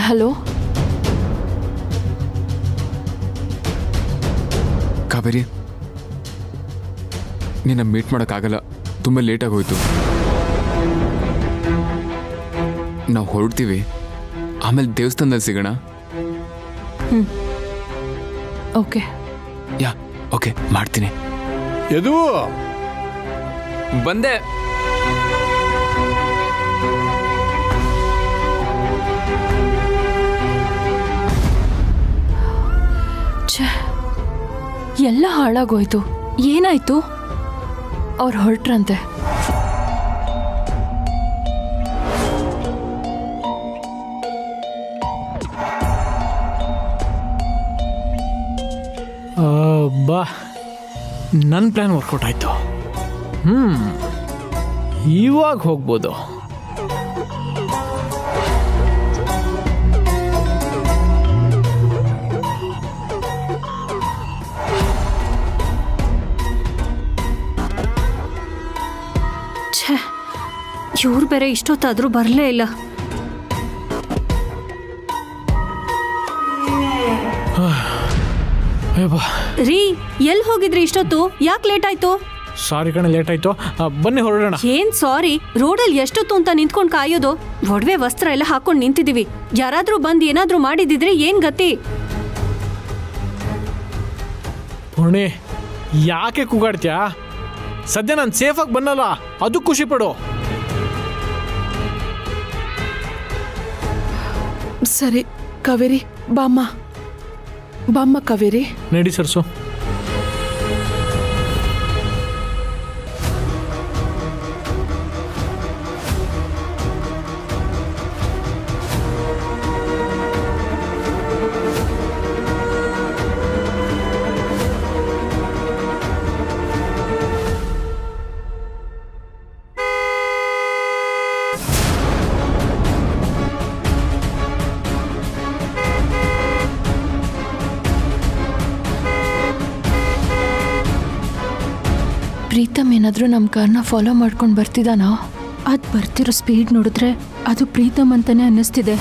Hello Kaveri, ನಿನ್ನ meet ಮಾಡೋಕ್ಕಾಗಲ್ಲ, ತುಂಬ ಲೇಟಾಗಿ ಹೋಯ್ತು. ನಾವು ಹೊರಡ್ತೀವಿ, ಆಮೇಲೆ ದೇವಸ್ಥಾನದಲ್ಲಿ ಸಿಗೋಣ. ಓಕೆ. ಯಾ ಓಕೆ, ಮಾಡ್ತೀನಿ. ಎದು ಬಂದೆ. ಎಲ್ಲ ಹಾಳಾಗೋಯ್ತು. ಏನಾಯ್ತು? ಅವ್ರು ಹೊರಟ್ರಂತೆ. ಬಾ, ನನ್ನ ಪ್ಲ್ಯಾನ್ ವರ್ಕೌಟ್ ಆಯಿತು. ಇವಾಗ ಹೋಗ್ಬೋದು. ಇವ್ರು ಬೇರೆ ಇಷ್ಟೊತ್ತಾದರೂ ಬರಲೇ ಇಲ್ಲ. ರೀ, ಎಲ್ಲಿ ಹೋಗಿದ್ರಿ ಇಷ್ಟೊತ್ತು? ಯಾಕೆ ಲೇಟ್ ಆಯ್ತು? ಸಾರಿ ಕಣೆ, ಲೇಟ್ ಆಯ್ತು. ಬನ್ನಿ ಹೊರಡೋಣ. ಏನ್ ಸಾರಿ? ರೋಡಲ್ಲಿ ಎಷ್ಟೊತ್ತು ಅಂತ ನಿಂತ್ಕೊಂಡು ಕಾಯೋದು? ಒಡವೆ ವಸ್ತ್ರ ಎಲ್ಲ ಹಾಕೊಂಡು ನಿಂತಿದೀವಿ. ಯಾರಾದ್ರೂ ಬಂದು ಏನಾದ್ರೂ ಮಾಡಿದಿದ್ರೆ ಏನ್ ಗತಿ? ಪುಣಿ, ಯಾಕೆ ಕೂಗಾಡ್ತೀಯಾ? ಸದ್ಯ ನಾನು ಸೇಫಾಗಿ ಬನ್ನಲ್ಲ, ಅದು ಖುಷಿ ಪಡು. ಸರಿ ಕಾವೇರಿ, ಬಾಮ್ಮ ಕಾವೇರಿ. ನಡಿ ಸರ್ಸು. ಪ್ರೀತಮ್ ಏನಾದರೂ ನಮ್ಮ ಕಾರ್ನ ಫಾಲೋ ಮಾಡ್ಕೊಂಡು ಬರ್ತಿದ್ದಾನಾ? ಅದು ಬರ್ತಿರೋ ಸ್ಪೀಡ್ ನೋಡಿದ್ರೆ ಅದು ಪ್ರೀತಮ್ ಅಂತಾನೆ ಅನ್ನಿಸ್ತಿದೆ.